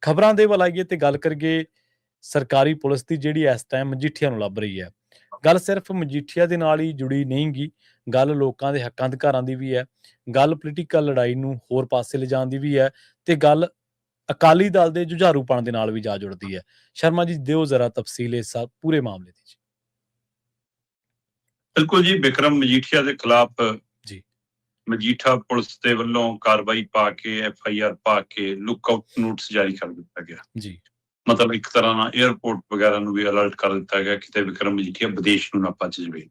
ਖਬਰਾਂ ਦੇ ਵੱਲ ਆਈਏ ਤੇ ਗੱਲ ਕਰੀਏ ਸਰਕਾਰੀ ਪੁਲਿਸ ਦੀ, ਜਿਹੜੀ ਇਸ ਟਾਈਮ ਮਜੀਠੀਆ ਨੂੰ ਲੱਭ ਰਹੀ ਹੈ। ਗੱਲ ਸਿਰਫ ਮਜੀਠੀਆ ਦੇ ਨਾਲ ਹੀ ਜੁੜੀ ਨਹੀਂ ਗੀ, ਗੱਲ ਲੋਕਾਂ ਦੇ ਹੱਕਾਂ ਅਧਿਕਾਰਾਂ ਦੀ ਵੀ ਹੈ, ਗੱਲ ਪੋਲੀਟੀਕਲ ਲੜਾਈ ਨੂੰ ਹੋਰ ਪਾਸੇ ਲਿਜਾਣ ਦੀ ਵੀ ਹੈ, ਤੇ ਗੱਲ ਅਕਾਲੀ ਦਲ ਦੇ ਜੁਝਾਰੂਪਣ ਦੇ ਨਾਲ ਵੀ ਜਾ ਜੁੜਦੀ ਹੈ। ਸ਼ਰਮਾ ਜੀ, ਦਿਓ ਜ਼ਰਾ ਤਫਸੀਲ ਇਸ ਪੂਰੇ ਮਾਮਲੇ ਦੀ। ਬਿਲਕੁਲ ਜੀ, ਵਿਕਰਮ ਮਜੀਠੀਆ ਦੇ ਖਿਲਾਫ ਜੀ ਮਜੀਠਾ ਪੁਲਿਸ ਦੇ ਵੱਲੋਂ ਕਾਰਵਾਈ ਪਾ ਕੇ FIR ਪਾ ਕੇ ਲੁੱਕਆਊਟ ਨੋਟਿਸ ਜਾਰੀ ਕਰ ਦਿੱਤਾ ਗਿਆ ਜੀ। ਮਤਲਬ ਇੱਕ ਤਰ੍ਹਾਂ ਨਾਲ 에ਅਰਪੋਰਟ ਵਗੈਰਾ ਨੂੰ ਵੀ ਅਲਰਟ ਕਰ ਦਿੱਤਾ ਗਿਆ ਕਿਤੇ ਵਿਕਰਮ ਮਜੀਠੀਆ ਵਿਦੇਸ਼ ਨੂੰ ਨਾ ਭੱਜ ਜਾਵੇ।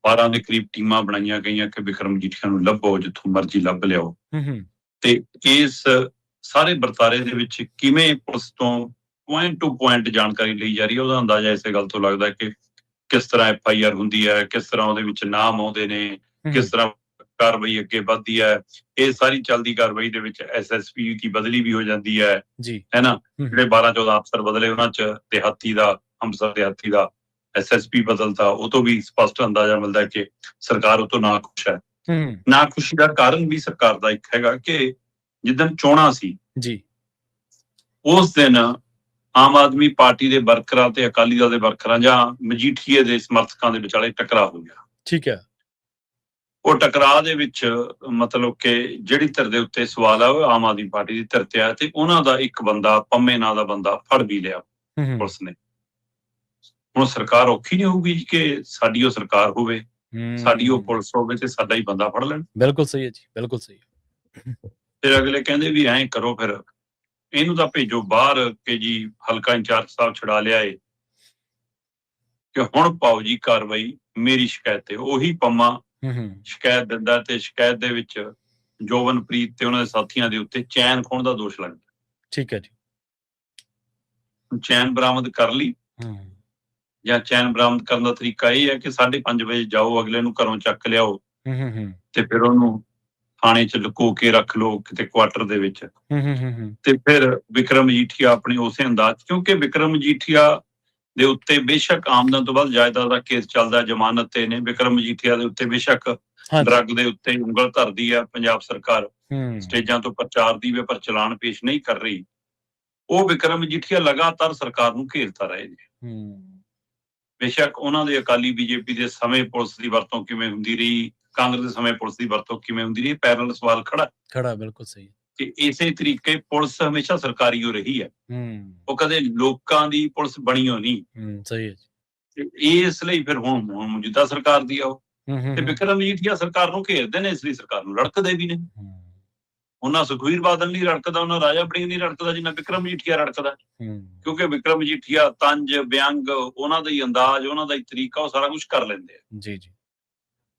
12 ਦੇ ਕਰੀਬ ਟੀਮਾਂ ਬਣਾਈਆਂ ਗਈਆਂ ਕਿ ਵਿਕਰਮ ਮਜੀਠੀਆ ਨੂੰ ਲੱਭੋ, ਜਿੱਥੋਂ ਮਰਜ਼ੀ ਲੱਭ ਲਿਆਓ। ਤੇ ਇਸ ਸਾਰੇ ਵਰਤਾਰੇ ਦੇ ਵਿੱਚ ਕਿਵੇਂ ਪੁਲਿਸ ਤੋਂ ਪੁਆਇੰਟ ਟੂ ਪੁਆਇੰਟ ਜਾਣਕਾਰੀ ਲਈ ਜਾ ਰਹੀ ਹੈ, ਉਹਦਾ ਅੰਦਾਜ਼ਾ ਇਸੇ ਗੱਲ ਤੋਂ ਲੱਗਦਾ ਕਿ ਕਿਸ ਤਰ੍ਹਾਂ FIR ਹੁੰਦੀ ਹੈ, ਕਿਸ ਤਰ੍ਹਾਂ ਉਹਦੇ ਵਿੱਚ ਨਾਮ ਆਉਂਦੇ ਨੇ, ਕਿਸ ਤਰ੍ਹਾਂ ਕਾਰਵਾਈ ਅੱਗੇ ਵੱਧਦੀ ਹੈ। ਇਹ ਸਾਰੀ ਚੱਲਦੀ ਕਾਰਵਾਈ ਦੇ ਵਿੱਚ SSP ਦੀ ਬਦਲੀ ਵੀ ਹੋ ਜਾਂਦੀ ਹੈ ਨਾ। ਜਿਹੜੇ 12-14 ਅਫਸਰ ਬਦਲੇ, ਉਹਨਾਂ ਚ ਦਿਹਾਤੀ ਦਾ ਅੰਮ੍ਰਿਤਸਰ ਦਿਹਾਤੀ ਦਾ SSP ਬਦਲਤਾ, ਉਹ ਤੋਂ ਵੀ ਸਪਸ਼ਟ ਅੰਦਾਜ਼ਾ ਮਿਲਦਾ ਕਿ ਸਰਕਾਰ ਉਹ ਤੋਂ ਨਾਖੁਸ਼ ਹੈ। ਨਾਖੁਸ਼ੀ ਦਾ ਕਾਰਨ ਵੀ ਸਰਕਾਰ ਦਾ ਇੱਕ ਹੈਗਾ ਕਿ ਜਿੱਦਣ ਚੋਣਾਂ ਸੀ ਉਸ ਦਿਨ ਆਮ ਆਦਮੀ ਪਾਰਟੀ ਦੇ ਵਰਕਰਾਂ ਤੇ ਅਕਾਲੀ ਦਲ ਦੇ ਵਰਕਰਾਂ ਜਾਂ ਮਜੀਠੀਏ ਦੇ ਸਮਰਥਕਾਂ ਦੇ ਵਿਚਾਲੇ ਟਕਰਾਅ ਹੋ ਗਿਆ। ਠੀਕ ਹੈ। ਉਹ ਟਕਰਾਅ ਦੇ ਵਿੱਚ ਮਤਲਬ ਕਿ ਜਿਹੜੀ ਧਿਰ ਦੇ ਉੱਤੇ ਸਵਾਲ ਆ ਉਹ ਆਮ ਆਦਮੀ ਪਾਰਟੀ ਦੀ ਧਿਰ ਤੇ ਆ, ਤੇ ਉਹਨਾਂ ਦਾ ਇੱਕ ਬੰਦਾ, ਪੰਮੇ ਨਾਂ ਦਾ ਬੰਦਾ, ਫੜ ਵੀ ਲਿਆ ਪੁਲਿਸ ਨੇ। ਹੁਣ ਸਰਕਾਰ ਔਖੀ ਨਹੀਂ ਹੋਊਗੀ ਕਿ ਸਾਡੀ ਉਹ ਸਰਕਾਰ ਹੋਵੇ, ਸਾਡੀ ਉਹ ਪੁਲਿਸ ਹੋਵੇ ਤੇ ਸਾਡਾ ਹੀ ਬੰਦਾ ਫੜ ਲੈਣ। ਬਿਲਕੁਲ ਸਹੀ ਹੈ ਜੀ, ਬਿਲਕੁਲ ਸਹੀ। ਫਿਰ ਅਗਲੇ ਕਹਿੰਦੇ ਵੀ ਐਂ ਕਰੋ, ਫਿਰ ਇਹਨੂੰ ਤਾਂ ਭੇਜੋ ਬਾਹਰ ਕਿ ਜੀ ਹਲਕਾ ਇੰਚਾਰਜ ਸਾਹਿਬ ਛੁਡਾ ਲਿਆ ਏ, ਕਿ ਹੁਣ ਪਾਓ ਜੀ ਕਾਰਵਾਈ ਮੇਰੀ ਸ਼ਿਕਾਇਤ ਤੇ। ਉਹੀ ਪੰਮਾ ਸ਼ਿਕਾਇਤ ਦਿੰਦਾ ਤੇ ਸ਼ਿਕਾਇਤ ਦੇ ਵਿੱਚ ਜੋਬਨਪ੍ਰੀਤ ਤੇ ਉਹਨਾਂ ਦੇ ਸਾਥੀਆਂ ਦੇ ਉੱਤੇ ਚੈਨ ਖੋਹਣ ਦਾ ਦੋਸ਼ ਲੱਗਦਾ। ਠੀਕ ਹੈ ਜੀ। ਚੈਨ ਬਰਾਮਦ ਕਰ ਲਈ, ਜਾਂ ਚੈਨ ਬਰਾਮਦ ਕਰਨ ਦਾ ਤਰੀਕਾ ਇਹ ਹੈ ਕਿ 5:30 ਵਜੇ ਜਾਓ, ਅਗਲੇ ਨੂੰ ਘਰੋਂ ਚੱਕ ਲਿਆਓ ਤੇ ਫਿਰ ਉਹਨੂੰ ਥਾਣੇ ਚ ਲੁਕੋ ਕੇ ਰੱਖ ਲਓ ਕਿਤੇ ਕੁਆਟਰ ਦੇ ਵਿੱਚ। ਤੇ ਫਿਰ ਵਿਕਰਮ ਮਜੀਠੀਆ ਆਪਣੇ ਉਸੇ ਅੰਦਾਜ਼, ਕਿਉਂਕਿ ਵਿਕਰਮ ਮਜੀਠੀਆ ਦੇ ਉੱਤੇ ਬੇਸ਼ੱਕ ਆਮਦਨ ਤੋਂ ਬਾਅਦ ਜਾਇਦਾਦ ਦਾ ਕੇਸ ਚੱਲਦਾ, ਜ਼ਮਾਨਤ ਤੇ ਨੇ। ਵਿਕਰਮ ਮਜੀਠੀਆ ਦੇ ਉੱਤੇ ਬੇਸ਼ੱਕ ਡਰੱਗ ਦੇ ਉੱਤੇ ਉਂਗਲ ਧਰਦੀ ਹੈ ਪੰਜਾਬ ਸਰਕਾਰ, ਸਟੇਜਾਂ ਤੋਂ ਪ੍ਰਚਾਰ ਦੀ ਵੀ, ਪਰ ਚਲਾਨ ਪੇਸ਼ ਨਹੀਂ ਕਰ ਰਹੀ। ਉਹ ਵਿਕਰਮ ਮਜੀਠੀਆ ਲਗਾਤਾਰ ਸਰਕਾਰ ਨੂੰ ਘੇਰਦਾ ਰਹੇ ਨੇ। ਬੇਸ਼ੱਕ ਉਹਨਾਂ ਦੇ ਅਕਾਲੀ BJP ਦੇ ਸਮੇਂ ਪੁਲਿਸ ਦੀ ਵਰਤੋਂ ਕਿਵੇਂ ਹੁੰਦੀ ਰਹੀ, ਕਾਂਗਰਸ ਦੇ ਸਮੇਂ ਪੁਲਿਸ ਦੀ ਵਰਤੋਂ ਕਿਵੇਂ ਹੁੰਦੀ ਰਹੀ, ਪੈਰਲਲ ਸਵਾਲ ਖੜਾ। ਬਿਲਕੁਲ ਸਹੀ। ਕਿ ਇਸੇ ਤਰੀਕੇ ਪੁਲਿਸ ਹਮੇਸ਼ਾ ਸਰਕਾਰੀ ਹੋ ਰਹੀ ਹੈ, ਉਹ ਕਦੇ ਲੋਕਾਂ ਦੀ ਪੁਲਿਸ ਬਣੀ ਹੋ ਨਹੀਂ। ਸਹੀ ਹੈ। ਤੇ ਇਸ ਲਈ ਫਿਰ ਹੁਣ ਮੌਜੂਦਾ ਸਰਕਾਰ ਦੀ ਆਓ ਤੇ ਵਿਕਰਮ ਮਜੀਠੀਆ ਸਰਕਾਰ ਨੂੰ ਘੇਰਦੇ ਨੇ, ਇਸ ਲਈ ਸਰਕਾਰ ਨੂੰ ਰੜਕਦੇ ਵੀ ਨੇ। ਉਹਨਾਂ ਸੁਖਬੀਰ ਬਾਦਲ ਨਹੀਂ ਰੜਕਦਾ, ਉਹਨਾਂ ਰਾਜਾ ਵੜਿੰਗ ਨਹੀਂ ਰੜਕਦਾ, ਜਿੰਨਾ ਵਿਕਰਮ ਮਜੀਠੀਆ ਰੜਕਦਾ। ਕਿਉਂਕਿ ਵਿਕਰਮ ਮਜੀਠੀਆ ਤੰਜ ਵਿਅੰਗ, ਉਹਨਾਂ ਦਾ ਹੀ ਅੰਦਾਜ਼, ਉਹਨਾਂ ਦਾ ਹੀ ਤਰੀਕਾ, ਉਹ ਸਾਰਾ ਕੁਝ ਕਰ ਲੈਂਦੇ ਆ। ਜੀ ਜੀ।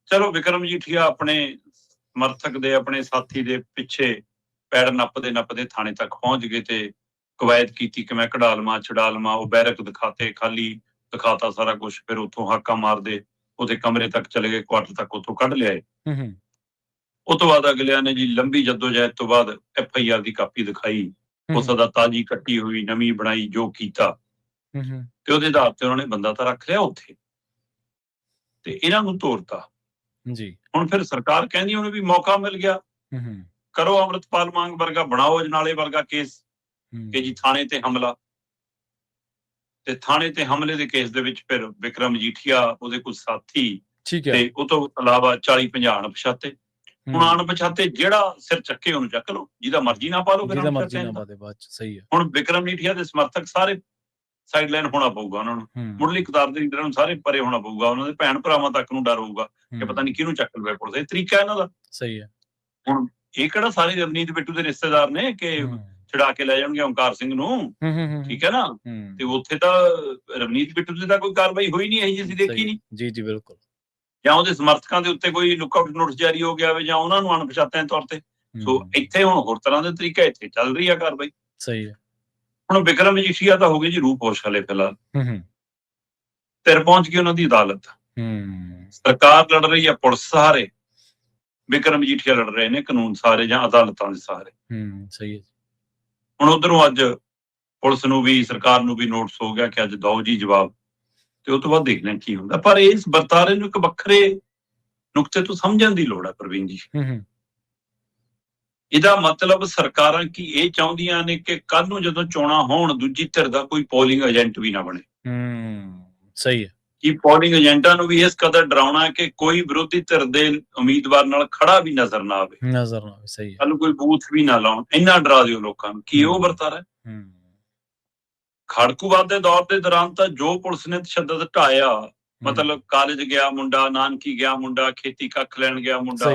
ਚਲੋ ਵਿਕਰਮ ਮਜੀਠੀਆ ਆਪਣੇ ਸਮਰਥਕ ਦੇ, ਆਪਣੇ ਸਾਥੀ ਦੇ ਪਿੱਛੇ ਪੈਰ ਨੱਪਦੇ ਥਾਣੇ ਤੱਕ ਪਹੁੰਚ ਗਏ ਤੇ ਕਵਾਇਦ ਕੀਤੀ ਕਿ ਮੈਂ ਕਢਾ ਲਵਾਂ, ਛੁਡਾ ਲਵਾਂ। ਉਹ ਬੈਰਕ ਦਿਖਾਤੇ, ਖਾਲੀ ਦਿਖਾਤਾ ਸਾਰਾ ਕੁਝ। ਫਿਰ ਉੱਥੋਂ ਹਾਕਾ ਮਾਰਦੇ ਉਹਦੇ ਕਮਰੇ ਤੱਕ ਚਲੇ ਗਏ, ਕੁਆਟਰ ਤੱਕ ਉੱਥੋਂ ਕੱਢ ਲਿਆਏ। ਉਹ ਤੋਂ ਬਾਅਦ ਅਗਲਿਆਂ ਨੇ ਜੀ ਲੰਬੀ ਜੱਦੋਜਹਿਦ ਤੋਂ ਬਾਅਦ FIR ਦੀ ਕਾਪੀ ਦਿਖਾਈ, ਉਸ ਦਾ ਤਾਜ਼ੀ ਕੱਟੀ ਹੋਈ, ਨਵੀਂ ਬਣਾਈ, ਜੋ ਕੀਤਾ ਤੇ ਉਹਦੇ ਆਧਾਰ ਤੇ ਉਹਨਾਂ ਨੇ ਬੰਦਾ ਤਾਂ ਰੱਖ ਲਿਆ ਉੱਥੇ ਤੇ ਇਹਨਾਂ ਨੂੰ ਤੋਰਤਾ ਜੀ। ਹੁਣ ਫਿਰ ਸਰਕਾਰ ਕਹਿੰਦੀ ਉਹਨੂੰ ਵੀ ਮੌਕਾ ਮਿਲ ਗਿਆ, ਕਰੋ ਅੰਮ੍ਰਿਤਪਾਲ ਮਾਂਗ ਵਰਗਾ, ਬਣਾਓ ਅਜਨਾਲੇ ਵਰਗਾ ਕੇਸ ਕਿ ਜੀ ਥਾਣੇ ਤੇ ਹਮਲਾ। ਤੇ ਥਾਣੇ ਤੇ ਹਮਲੇ ਦੇ ਕੇਸ ਦੇ ਵਿੱਚ ਫਿਰ ਵਿਕਰਮ ਮਜੀਠੀਆ, ਉਹਦੇ ਕੁਝ ਸਾਥੀ ਤੇ ਉਹ ਤੋਂ ਇਲਾਵਾ 40-50 ਅਣਪਛਾਤੇ। ਹੁਣ ਅਣਪਛਾਤੇ ਜਿਹੜਾ ਸਿਰ ਚੱਕੇ ਉਹਨੂੰ ਚੱਕ ਲਓ, ਜਿਹਦਾ ਮਰਜ਼ੀ ਨਾ ਪਾ ਲਓ। ਹੁਣ ਵਿਕਰਮ ਮਜੀਠੀਆ ਦੇ ਸਮਰਥਕ ਸਾਰੇ ਸਾਈਡਲਾਈਨ ਹੋਣਾ ਪਊਗਾ ਉਹਨਾਂ ਨੂੰ, ਮੁੱਢਲੀ ਕਤਾਰ ਦੇ ਲੀਡਰਾਂ ਨੂੰ ਸਾਰੇ ਪਰੇ ਹੋਣਾ ਪਊਗਾ। ਉਹਨਾਂ ਦੇ ਭੈਣ ਭਰਾਵਾਂ ਤੱਕ ਨੂੰ ਡਰ ਹੋਊਗਾ ਕਿ ਪਤਾ ਨਹੀਂ ਕਿਹਨੂੰ ਚੱਕ ਲਵੇ ਪੁਲਿਸ। ਇਹ ਤਰੀਕਾ ਇਹਨਾਂ ਦਾ ਸਹੀ ਹੈ। ਹੁਣ ਇਹ ਕਿਹੜਾ ਸਾਰੇ ਰਵਨੀਤ ਬਿੱਟੂ ਦੇ ਰਿਸ਼ਤੇਦਾਰ ਨੇ ਕਿ ਛੁਡਾ ਕੇ ਲੈ ਜਾਣਗੇ ਓਂਕਾਰ ਸਿੰਘ ਨੂੰ, ਠੀਕ ਹੈ ਨਾ। ਤੇ ਉੱਥੇ ਤਾਂ ਰਵਨੀਤ ਬਿੱਟੂ ਦੀ ਤਾਂ ਕੋਈ ਕਾਰਵਾਈ ਹੋਈ ਨਹੀਂ, ਇਹੀ ਅਸੀਂ ਦੇਖੀ ਨਹੀਂ। ਜੀ ਜੀ ਬਿਲਕੁਲ। ਜਾਂ ਉਹਦੇ ਸਮਰਥਕਾਂ ਦੇ ਉੱਤੇ ਕੋਈ ਲੁੱਕਆਊਟ ਨੋਟਿਸ ਜਾਰੀ ਹੋ ਗਿਆ ਹੋਵੇ, ਜਾਂ ਉਹਨਾਂ ਨੂੰ ਅਣਪਛਾਤਿਆਂ ਤੌਰ ਤੇ। ਸੋ ਇੱਥੇ ਹੁਣ ਹੋਰ ਤਰ੍ਹਾਂ ਦੇ ਤਰੀਕਾ ਇੱਥੇ ਚੱਲ ਰਹੀ ਆ ਕਾਰਵਾਈ। ਸਹੀ ਹੈ। ਹੁਣ ਵਿਕਰਮ ਮਜੀਠੀਆ ਤਾਂ ਹੋ ਗਈ ਜੀ ਰੂਪੋਸ਼ ਹਲੇ ਫਿਲਹਾਲ, ਧਿਰ ਪਹੁੰਚ ਗਈ ਉਹਨਾਂ ਦੀ ਅਦਾਲਤ। ਸਰਕਾਰ ਲੜ ਰਹੀ ਹੈ ਪੁਲਿਸ ਸਹਾਰੇ, ਵਿਕਰਮ ਮਜੀਠੀਆ ਲੜ ਰਹੇ ਨੇ ਕਾਨੂੰਨ ਸਹਾਰੇ ਜਾਂ ਅਦਾਲਤਾਂ ਦੇ ਸਹਾਰੇ। ਸਹੀ ਹੈ। ਹੁਣ ਉਧਰੋਂ ਅੱਜ ਪੁਲਿਸ ਨੂੰ ਵੀ, ਸਰਕਾਰ ਨੂੰ ਵੀ ਨੋਟਿਸ ਹੋ ਗਿਆ ਕਿ ਅੱਜ ਦਿਓ ਜੀ ਜਵਾਬ, ਤੇ ਉਹ ਤੋਂ ਬਾਅਦ ਦੇਖਦੇ ਹਾਂ ਕੀ ਹੁੰਦਾ। ਪਰ ਇਸ ਵਰਤਾਰੇ ਨੂੰ ਇੱਕ ਵੱਖਰੇ ਨੁਕਤੇ ਤੋਂ ਸਮਝਣ ਦੀ ਲੋੜ ਹੈ ਪ੍ਰਵੀਨ ਜੀ। ਇਹਦਾ ਮਤਲਬ ਸਰਕਾਰਾਂ ਕੀ ਇਹ ਚਾਹੁੰਦੀਆਂ ਨੇ ਕਿ ਕੱਲ ਨੂੰ ਜਦੋਂ ਚੋਣਾਂ ਹੋਣ ਦੂਜੀ ਧਿਰ ਦਾ ਕੋਈ ਪੋਲਿੰਗ ਏਜੰਟ ਵੀ ਨਾ ਬਣੇ। ਸਹੀ ਹੈ। ਕਿ ਪੋਲਿੰਗ ਏਜੰਟਾਂ ਨੂੰ ਵੀ ਇਸ ਕਦਰ ਡਰਾਉਣਾ ਕਿ ਕੋਈ ਵਿਰੋਧੀ ਧਿਰ ਦੇ ਉਮੀਦਵਾਰ ਨਾਲ ਖੜਾ ਵੀ ਨਜ਼ਰ ਨਾ ਆਵੇ, ਸਹੀ ਹੈ। ਕੱਲ ਨੂੰ ਕੋਈ ਬੂਥ ਵੀ ਨਾ ਲਾਉਣ। ਇੰਨਾ ਡਰਾ ਦਿਓ ਲੋਕਾਂ ਨੂੰ। ਕੀ ਉਹ ਵਰਤਾਰਾ ਹੈ? ਖੜਕੂਵਾਦ ਦੇ ਦੌਰ ਦੇ ਦੌਰਾਨ ਤਾਂ ਜੋ ਪੁਲਿਸ ਨੇ ਤਸ਼ੱਦਦ ਢਾਇਆ, ਮਤਲਬ ਕਾਲਜ ਗਿਆ ਮੁੰਡਾ, ਨਾਨਕੀ ਗਿਆ ਮੁੰਡਾ, ਖੇਤੀ ਕੱਖ ਲੈਣ ਗਿਆ ਮੁੰਡਾ,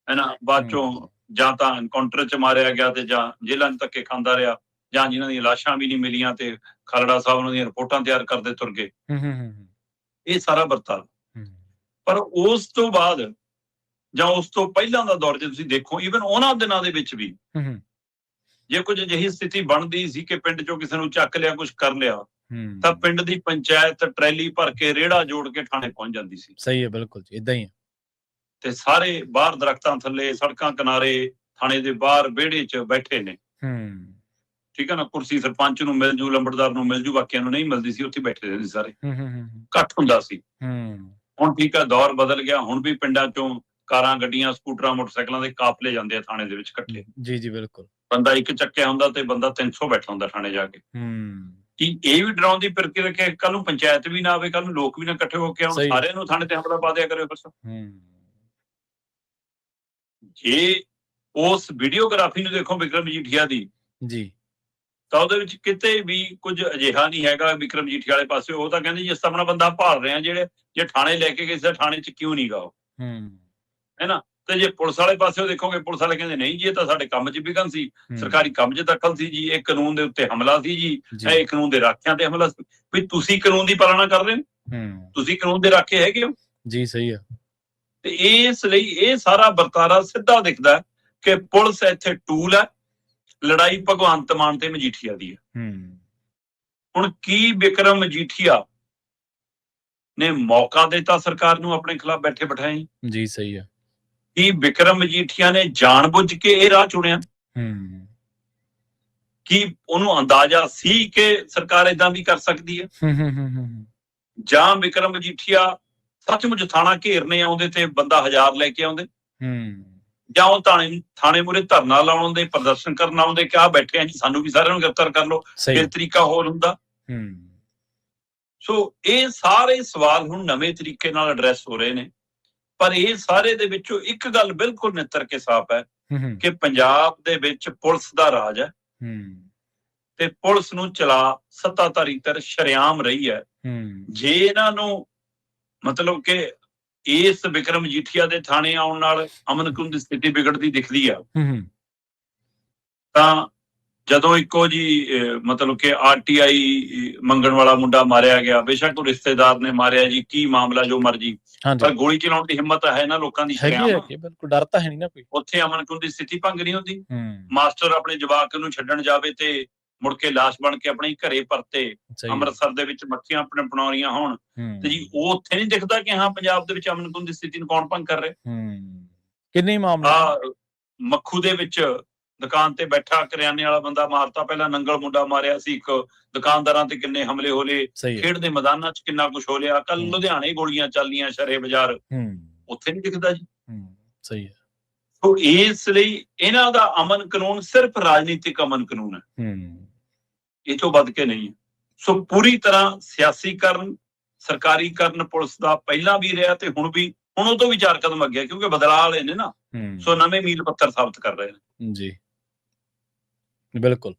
ਹੈਨਾ, ਬਾਅਦ ਚੋਂ ਜਾਂ ਤਾਂ ਐਨਕਾਊਂਟਰ ਚ ਮਾਰਿਆ ਗਿਆ ਤੇ ਜਾਂ ਜੇਲ੍ਹਾਂ ਚ ਧੱਕੇ ਖਾਂਦਾ ਰਿਹਾ, ਜਾਂ ਜਿਨ੍ਹਾਂ ਦੀਆਂ ਲਾਸ਼ਾਂ ਵੀ ਨਹੀਂ ਮਿਲੀਆਂ ਤੇ ਖਾਲੜਾ ਸਾਹਿਬ ਉਹਨਾਂ ਦੀਆਂ ਰਿਪੋਰਟਾਂ ਤਿਆਰ ਕਰਦੇ ਤੁਰ ਗਏ। ਇਹ ਸਾਰਾ ਵਰਤਾਰਾ। ਪਰ ਉਸ ਤੋਂ ਬਾਅਦ ਜਾਂ ਉਸ ਤੋਂ ਪਹਿਲਾਂ ਦਾ ਦੌਰ ਜੇ ਤੁਸੀਂ ਦੇਖੋ, ਈਵਨ ਉਹਨਾਂ ਦਿਨਾਂ ਦੇ ਵਿੱਚ ਵੀ ਜੇ ਕੁਝ ਅਜਿਹੀ ਸਥਿਤੀ ਬਣਦੀ ਸੀ ਕਿ ਪਿੰਡ ਚੋਂ ਕਿਸੇ ਨੂੰ ਚੱਕ ਲਿਆ, ਕੁਝ ਕਰ ਲਿਆ, ਤਾਂ ਪਿੰਡ ਦੀ ਪੰਚਾਇਤ ਟਰੈਲੀ ਭਰ ਕੇ ਰੇੜਾ ਜੋੜ ਕੇ ਥਾਣੇ ਪਹੁੰਚ ਜਾਂਦੀ ਸੀ। ਸਹੀ ਹੈ, ਬਿਲਕੁਲ ਜੀ, ਇਦਾਂ ਹੀ ਹੈ। ਤੇ ਸਾਰੇ ਬਾਹਰ ਦਰਖਤਾਂ ਥੱਲੇ, ਸੜਕਾਂ ਕਿਨਾਰੇ, ਥਾਣੇ ਦੇ ਬਾਹਰ ਵਿਹੜੇ 'ਚ ਬੈਠੇ ਨੇ। ਠੀਕ ਹੈ ਨਾ, ਕੁਰਸੀ ਸਰਪੰਚ ਨੂੰ ਮਿਲ ਜੂ, ਲੰਬੜਦਾਰ ਨੂੰ ਮਿਲ ਜੂ, ਬਾਕੀਆਂ ਨੂੰ ਨਹੀਂ ਮਿਲਦੀ ਸੀ, ਉੱਥੇ ਬੈਠੇ ਰਹਿੰਦੇ ਸਾਰੇ। ਇਕੱਠ ਹੁੰਦਾ ਸੀ। ਹੁਣ ਠੀਕ ਹੈ, ਦੌਰ ਬਦਲ ਗਿਆ। ਹੁਣ ਵੀ ਪਿੰਡਾਂ ਚੋਂ ਕਾਰਾਂ, ਗੱਡੀਆਂ, ਸਕੂਟਰਾਂ, ਮੋਟਰਸਾਈਕਲਾਂ ਦੇ ਕਾਫਲੇ ਜਾਂਦੇ ਆ ਥਾਣੇ ਦੇ ਵਿੱਚ ਇਕੱਠੇ। ਜੀ ਬਿਲਕੁਲ। ਬੰਦਾ ਇੱਕ ਚੱਕਿਆ ਹੁੰਦਾ ਤੇ ਬੰਦਾ 300 ਬੈਠਾ ਹੁੰਦਾ ਥਾਣੇ ਜਾ ਕੇ। ਕੀ ਇਹ ਵੀ ਡਰਾਉਣ ਦੀ ਫਿਰਕੀ ਰੱਖਿਆ ਕੱਲ ਨੂੰ ਪੰਚਾਇਤ ਵੀ ਨਾ ਆਵੇ, ਕੱਲ ਨੂੰ ਲੋਕ ਵੀ ਨਾ ਇਕੱਠੇ ਹੋ ਕੇ ਆਉਣ, ਸਾਰਿਆਂ ਨੂੰ ਥਾਣੇ ਤੇ ਹਮਲਾ ਪਾ ਦਿਆ ਕਰੇ ਬਸ। ਜੇ ਉਸ ਵੀਡੀਓਗ੍ਰਾਫੀ ਨੂੰ ਦੇਖੋ ਵਿਕਰਮ ਮਜੀਠੀਆ ਦੀ ਜੀ, ਤਾਂ ਉਹਦੇ ਵਿੱਚ ਕਿਤੇ ਵੀ ਕੁਝ ਅਜਿਹਾ ਨਹੀਂ ਹੈਗਾ ਵਿਕਰਮ ਮਜੀਠੀਆ ਵਾਲੇ ਪਾਸੇ। ਉਹ ਤਾਂ ਕਹਿੰਦੇ ਜੀ ਅਸੀਂ ਆਪਣਾ ਬੰਦਾ ਭਾਲ ਰਹੇ ਹਾਂ, ਜੇ ਥਾਣੇ ਲੈ ਕੇ ਗਏ ਥਾਣੇ 'ਚ ਕਿਉਂ ਨਹੀਂ ਗਾ ਉਹ, ਹੈ ਨਾ। ਤੇ ਜੇ ਪੁਲਿਸ ਵਾਲੇ ਪਾਸੇ ਦੇਖੋਗੇ, ਪੁਲਿਸ ਵਾਲੇ ਕਹਿੰਦੇ ਨਹੀਂ ਜੀ ਇਹ ਤਾਂ ਸਾਡੇ ਕੰਮ 'ਚ ਵਿਘਨ ਸੀ, ਸਰਕਾਰੀ ਕੰਮ 'ਚ ਦਖਲ ਸੀ ਜੀ, ਇਹ ਕਾਨੂੰਨ ਦੇ ਉੱਤੇ ਹਮਲਾ ਸੀ ਜੀ, ਇਹ ਕਾਨੂੰਨ ਦੇ ਰਾਖਿਆਂ ਤੇ ਹਮਲਾ ਸੀ। ਵੀ ਤੁਸੀਂ ਕਾਨੂੰਨ ਦੀ ਪਾਲਣਾ ਕਰ ਰਹੇ ਹੋ, ਤੁਸੀਂ ਕਾਨੂੰਨ ਦੇ ਰਾਖੇ ਹੈਗੇ ਹੋ ਜੀ। ਸਹੀ ਹੈ। ਤੇ ਇਸ ਲਈ ਇਹ ਸਾਰਾ ਵਰਤਾਰਾ ਸਿੱਧਾ ਦਿਖਦਾ ਕਿ ਪੁਲਿਸ ਇੱਥੇ ਟੂਲ ਹੈ, ਲੜਾਈ ਭਗਵੰਤ ਮਾਨ ਤੇ ਮਜੀਠੀਆ ਦੀ ਹੈ। ਹੁਣ ਕੀ ਵਿਕਰਮ ਮਜੀਠੀਆ ਨੇ ਮੌਕਾ ਦਿੱਤਾ ਸਰਕਾਰ ਨੂੰ ਆਪਣੇ ਖਿਲਾਫ ਬੈਠੇ ਬਿਠਾਏ ਜੀ? ਸਹੀ ਹੈ। ਕੀ ਵਿਕਰਮ ਮਜੀਠੀਆ ਨੇ ਜਾਣਬੁੱਝ ਕੇ ਇਹ ਰਾਹ ਚੁਣਿਆ? ਕੀ ਉਹਨੂੰ ਅੰਦਾਜ਼ਾ ਸੀ ਕਿ ਸਰਕਾਰ ਏਦਾਂ ਵੀ ਕਰ ਸਕਦੀ ਹੈ? ਜਾਂ ਵਿਕਰਮ ਮਜੀਠੀਆ ਸੱਚਮੁੱਚ ਥਾਣਾ ਘੇਰਨੇ ਆਉਂਦੇ ਤੇ ਬੰਦਾ 1000 ਲੈ ਕੇ ਆਉਂਦੇ, ਜਾਂ ਉਹ ਥਾਣੇ ਮੂਹਰੇ ਧਰਨਾ ਲਾਉਣ ਦੇ, ਪ੍ਰਦਰਸ਼ਨ ਕਰਨ ਆਉਂਦੇ ਕਿ ਆ ਬੈਠੇ ਆ ਜੀ, ਸਾਨੂੰ ਵੀ ਸਾਰਿਆਂ ਨੂੰ ਗ੍ਰਿਫਤਾਰ ਕਰ ਲਓ, ਫਿਰ ਤਰੀਕਾ ਹੋਰ ਹੁੰਦਾ। ਸੋ ਇਹ ਸਾਰੇ ਸਵਾਲ ਹੁਣ ਨਵੇਂ ਤਰੀਕੇ ਨਾਲ ਐਡਰੈਸ ਹੋ ਰਹੇ ਨੇ। ਪਰ ਇਹ ਸਾਰੇ ਦੇ ਵਿੱਚੋਂ ਇੱਕ ਗੱਲ ਬਿਲਕੁਲ ਨਿੱਤਰ ਕੇ ਸਾਫ਼ ਹੈ ਕਿ ਪੰਜਾਬ ਦੇ ਵਿੱਚ ਪੁਲਿਸ ਦਾ ਰਾਜ ਹੈ ਤੇ ਪੁਲਿਸ ਨੂੰ ਚਲਾ ਸੱਤਾਧਾਰੀ ਧਿਰ ਸ਼ਰੇਆਮ ਰਹੀ ਹੈ। ਜੇ ਇਹਨਾਂ ਨੂੰ ਮਤਲਬ ਕਿ ਇਸ ਵਿਕਰਮ ਮਜੀਠੀਆ ਦੇ ਥਾਣੇ ਆਉਣ ਨਾਲ ਅਮਨ ਕਾਨੂੰਨ ਦੀ ਸਥਿਤੀ ਵਿਗੜਦੀ ਦਿਖਦੀ ਆ, ਤਾਂ ਜਦੋਂ ਇੱਕੋ ਜੀ ਮਤਲਬ ਕਿ RTI ਮੰਗਣ ਵਾਲਾ ਮੁੰਡਾ ਮਾਰਿਆ ਗਿਆ, ਬੇਸ਼ੱਕ ਉਹ ਰਿਸ਼ਤੇਦਾਰ ਨੇ ਮਾਰਿਆ ਜੀ, ਕੀ ਮਾਮਲਾ ਜੋ ਮਰਜੀ, ਪਰ ਗੋਲੀ ਚਲਾਉਣ ਦੀ ਹਿੰਮਤ ਹੈ ਨਾ ਲੋਕਾਂ ਦੀ, ਬਿਲਕੁਲ ਡਰ ਤਾਂ ਹੈ ਨਹੀਂ ਨਾ ਕੋਈ। ਉੱਥੇ ਅਮਨ ਕਾਨੂੰਨ ਦੀ ਸਥਿਤੀ ਭੰਗ ਨਹੀਂ ਹੁੰਦੀ। ਮਾਸਟਰ ਆਪਣੇ ਜਵਾਕ ਨੂੰ ਛੱਡਣ ਜਾਵੇ ਤੇ ਮੁੜ ਕੇ ਲਾਸ਼ ਬਣ ਕੇ ਆਪਣੇ ਘਰੇ ਪਰਤੇ, ਅੰਮ੍ਰਿਤਸਰ ਦੇ ਵਿੱਚ ਮੱਖੀਆਂ ਆਪਣੇ ਪਣਾਉਣੀਆਂ ਹੋਣ, ਤੇ ਜੀ ਉਹ ਉੱਥੇ ਨਹੀਂ ਦਿਖਦਾ ਕਿ ਹਾਂ ਪੰਜਾਬ ਦੇ ਵਿੱਚ ਅਮਨ ਕਾਨੂੰਨ ਦੀ ਸਥਿਤੀ ਨੂੰ ਕੌਣ ਭੰਗ ਕਰ ਰਿਹਾ। ਕਿੰਨੇ ਮਾਮਲੇ ਮੱਖੂ ਦੇ ਵਿੱਚ ਦੁਕਾਨ ਤੇ ਬੈਠਾ ਕਰਿਆਨੇ ਵਾਲਾ ਬੰਦਾ ਮਾਰਤਾ, ਪਹਿਲਾਂ ਨੰਗਲ ਮੁੰਡਾ ਮਾਰਿਆ ਸੀ, ਇੱਕ ਦੁਕਾਨਦਾਰਾਂ ਤੇ ਕਿੰਨੇ ਹਮਲੇ ਹੋਲੇ, ਖੇਡ ਦੇ ਮੈਦਾਨਾਂ 'ਚ ਕਿੰਨਾ ਕੁਛ ਹੋ ਲਿਆ, ਕੱਲ ਲੁਧਿਆਣੇ ਗੋਲੀਆਂ ਚੱਲੀਆਂ ਸ਼ਰੇ ਬਾਜ਼ਾਰ, ਉੱਥੇ ਨਹੀਂ ਦਿਖਦਾ ਜੀ। ਸਹੀ ਹੈ। ਸੋ ਇਸ ਲਈ ਇਹਨਾਂ ਦਾ ਅਮਨ ਕਾਨੂੰਨ ਸਿਰਫ ਰਾਜਨੀਤਿਕ ਅਮਨ ਕਾਨੂੰਨ ਹੈ, ਇਹ ਤੋਂ ਵੱਧ ਕੇ ਨਹੀਂ ਹੈ। ਸੋ ਪੂਰੀ ਤਰ੍ਹਾਂ ਸਿਆਸੀਕਰਨ, ਸਰਕਾਰੀਕਰਨ ਪੁਲਿਸ ਦਾ ਪਹਿਲਾਂ ਵੀ ਰਿਹਾ ਤੇ ਹੁਣ ਵੀ, ਹੁਣ ਉਹ ਤੋਂ ਵੀ 4 ਕਦਮ ਅੱਗੇ, ਕਿਉਂਕਿ ਬਦਲਾਅ ਵਾਲੇ ਨੇ ਨਾ, ਸੋ ਨਵੇਂ ਮੀਲ ਪੱਥਰ ਸਾਬਤ ਕਰ ਰਹੇ ਨੇ ਜੀ। ਬਿਲਕੁਲ।